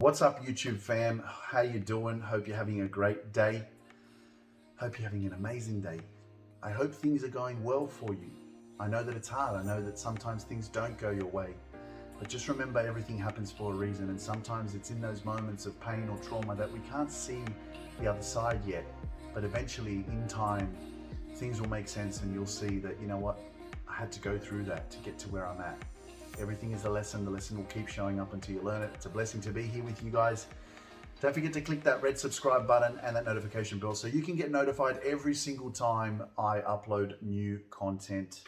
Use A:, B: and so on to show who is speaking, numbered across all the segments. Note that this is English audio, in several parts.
A: What's up, YouTube fam? How you doing? Hope you're having a great day. Hope you're having an amazing day. I hope things are going well for you. I know that it's hard. I know that sometimes things don't go your way. But just remember, everything happens for a reason, and sometimes it's in those moments of pain or trauma that we can't see the other side yet. But eventually, in time, things will make sense and you'll see that, you know what, I had to go through that to get to where I'm at. Everything is a lesson. The lesson will keep showing up until you learn it. It's a blessing to be here with you guys. Don't forget to click that red subscribe button and that notification bell so you can get notified every single time I upload new content.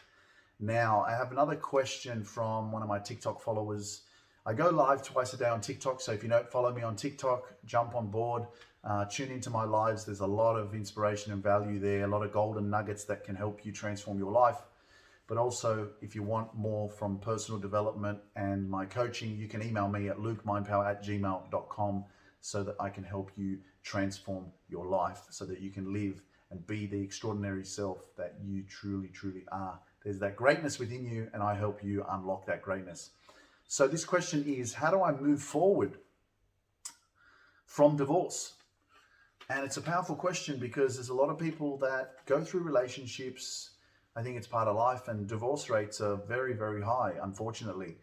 A: Now, I have another question from one of my TikTok followers. I go live twice a day on TikTok, so if you don't follow me on TikTok, jump on board, tune into my lives. There's a lot of inspiration and value there, a lot of golden nuggets that can help you transform your life. But also, if you want more from personal development and my coaching, you can email me at lukemindpower@gmail.com so that I can help you transform your life so that you can live and be the extraordinary self that you truly, truly are. There's that greatness within you, and I help you unlock that greatness. So this question is, how do I move forward from divorce? And it's a powerful question because there's a lot of people that go through relationships. I think it's part of life, and divorce rates are very, very high, unfortunately.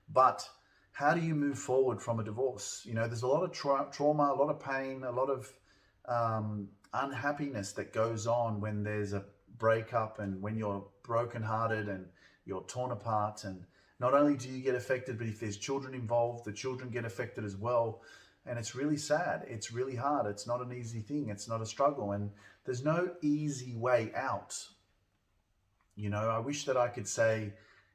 A: But how do you move forward from a divorce? You know, there's a lot of trauma, a lot of pain, a lot of unhappiness that goes on when there's a breakup and when you're brokenhearted and you're torn apart. And not only do you get affected, but if there's children involved, the children get affected as well. And it's really sad. It's really hard. It's not an easy thing. It's not a struggle. And there's no easy way out. You know, I wish that I could say,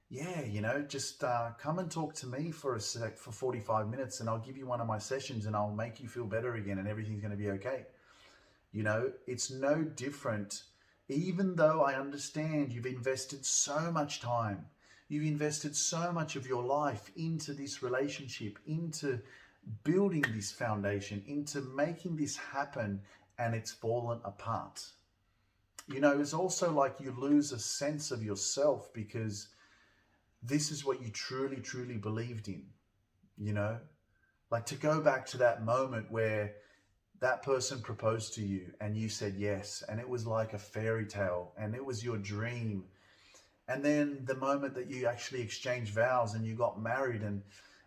A: yeah, you know, just come and talk to me for 45 minutes and I'll give you one of my sessions and I'll make you feel better again and everything's going to be okay. You know, it's no different. Even though I understand you've invested so much time, you've invested so much of your life into this relationship, into building this foundation, into making this happen, and it's fallen apart. You know, it's also like you lose a sense of yourself because this is what you truly, truly believed in, you know? Like to go back to that moment where that person proposed to you and you said yes, and it was like a fairy tale and it was your dream. And then the moment that you actually exchanged vows and you got married and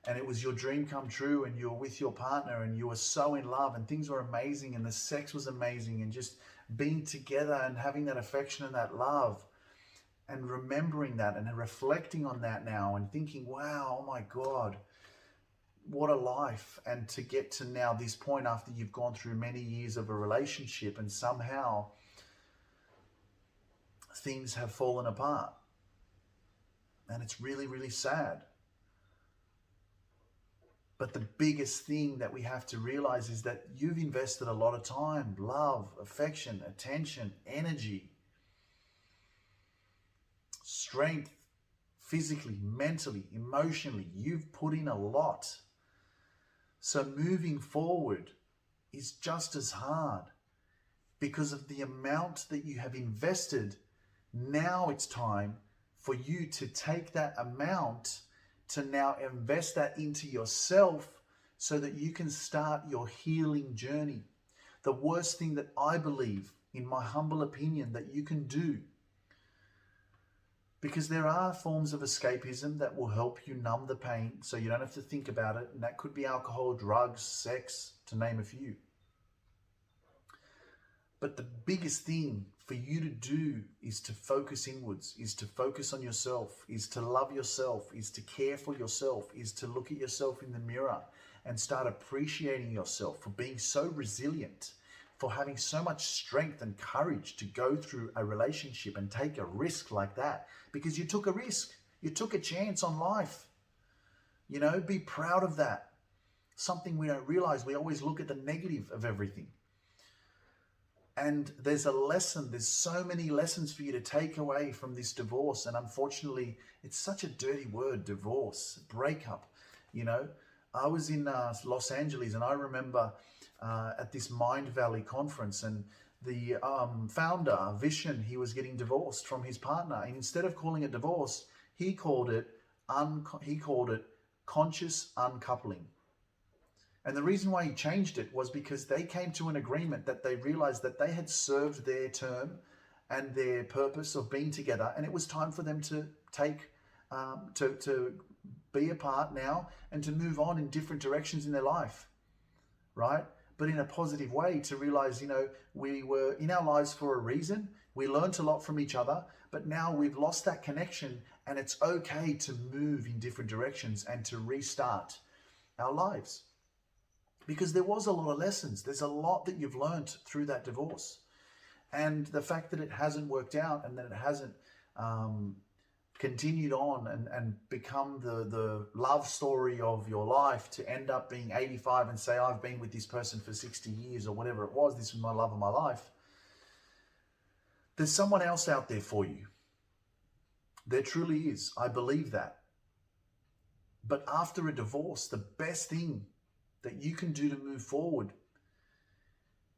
A: it was your dream come true and you were with your partner and you were so in love and things were amazing and the sex was amazing and just being together and having that affection and that love and remembering that and reflecting on that now and thinking, wow, oh my God, what a life. And to get to now this point after you've gone through many years of a relationship and somehow things have fallen apart. And it's really, really sad. But the biggest thing that we have to realize is that you've invested a lot of time, love, affection, attention, energy, strength, physically, mentally, emotionally. You've put in a lot. So moving forward is just as hard because of the amount that you have invested. Now it's time for you to take that amount to now invest that into yourself so that you can start your healing journey. The worst thing that I believe, in my humble opinion, that you can do, because there are forms of escapism that will help you numb the pain so you don't have to think about it, and that could be alcohol, drugs, sex, to name a few. But the biggest thing for you to do is to focus inwards, is to focus on yourself, is to love yourself, is to care for yourself, is to look at yourself in the mirror and start appreciating yourself for being so resilient, for having so much strength and courage to go through a relationship and take a risk like that, because you took a risk, you took a chance on life. You know, be proud of that. Something we don't realize, we always look at the negative of everything. And there's a lesson, there's so many lessons for you to take away from this divorce. And unfortunately, it's such a dirty word, divorce, breakup. You know, I was in Los Angeles and I remember at this Mind Valley conference, and the founder, Vishen, he was getting divorced from his partner. And instead of calling it divorce, he called it conscious uncoupling. And the reason why he changed it was because they came to an agreement that they realized that they had served their term and their purpose of being together, and it was time for them to to be apart now and to move on in different directions in their life, right? But in a positive way, to realize, we were in our lives for a reason. We learned a lot from each other, but now we've lost that connection, and it's okay to move in different directions and to restart our lives. Because there was a lot of lessons. There's a lot that you've learned through that divorce. And the fact that it hasn't worked out and that it hasn't continued on and become the love story of your life, to end up being 85 and say, I've been with this person for 60 years or whatever it was, this was my love of my life. There's someone else out there for you. There truly is. I believe that. But after a divorce, the best thing that you can do to move forward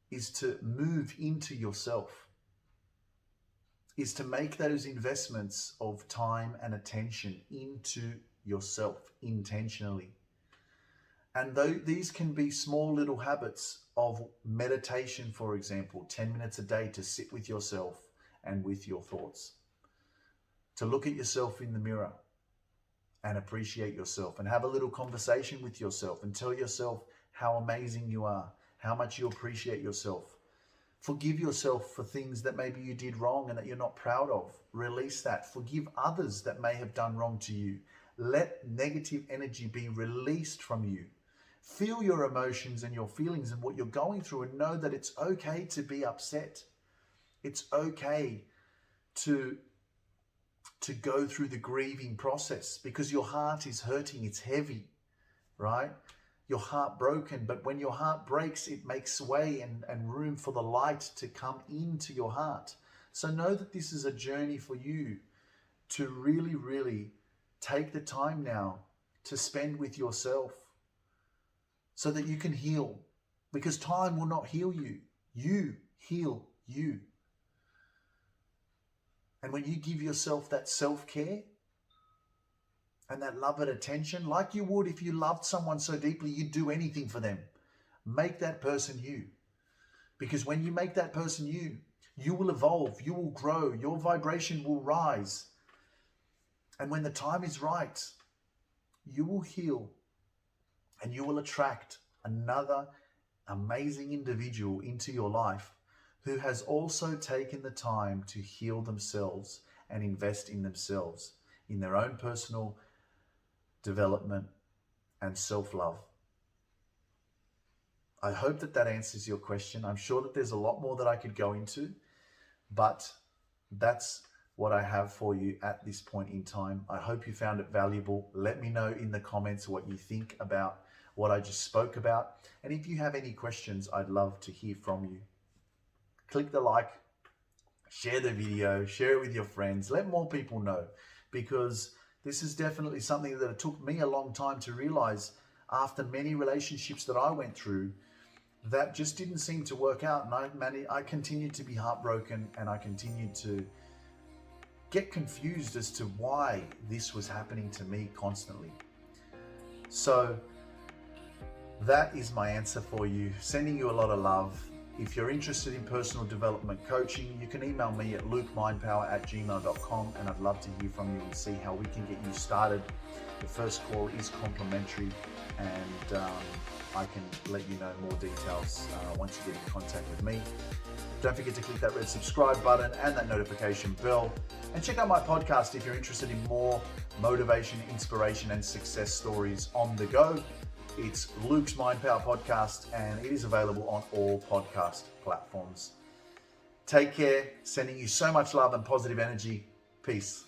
A: is to move into yourself, is to make those investments of time and attention into yourself intentionally. And though these can be small little habits of meditation, for example, 10 minutes a day to sit with yourself and with your thoughts, to look at yourself in the mirror and appreciate yourself and have a little conversation with yourself and tell yourself how amazing you are, how much you appreciate yourself. Forgive yourself for things that maybe you did wrong and that you're not proud of. Release that. Forgive others that may have done wrong to you. Let negative energy be released from you. Feel your emotions and your feelings and what you're going through, and know that it's okay to be upset. It's okay to go through the grieving process, because your heart is hurting, it's heavy, right? Your heart broken, but when your heart breaks, it makes way and room for the light to come into your heart. So know that this is a journey for you to really, really take the time now to spend with yourself so that you can heal, because time will not heal you. You heal you. And when you give yourself that self-care and that love and attention, like you would if you loved someone so deeply, you'd do anything for them. Make that person you. Because when you make that person you, you will evolve, you will grow, your vibration will rise. And when the time is right, you will heal and you will attract another amazing individual into your life who has also taken the time to heal themselves and invest in themselves, in their own personal development and self-love. I hope that that answers your question. I'm sure that there's a lot more that I could go into, but that's what I have for you at this point in time. I hope you found it valuable. Let me know in the comments what you think about what I just spoke about. And if you have any questions, I'd love to hear from you. Click the like, share the video, share it with your friends. Let more people know, because this is definitely something that it took me a long time to realize, after many relationships that I went through that just didn't seem to work out. And I continued to be heartbroken, and I continued to get confused as to why this was happening to me constantly. So that is my answer for you. Sending you a lot of love. If you're interested in personal development coaching, you can email me at lukemindpower@gmail.com, and I'd love to hear from you and see how we can get you started. The first call is complimentary, and I can let you know more details once you get in contact with me. Don't forget to click that red subscribe button and that notification bell, and check out my podcast if you're interested in more motivation, inspiration, and success stories on the go. It's Luke's Mind Power Podcast, and it is available on all podcast platforms. Take care. Sending you so much love and positive energy. Peace.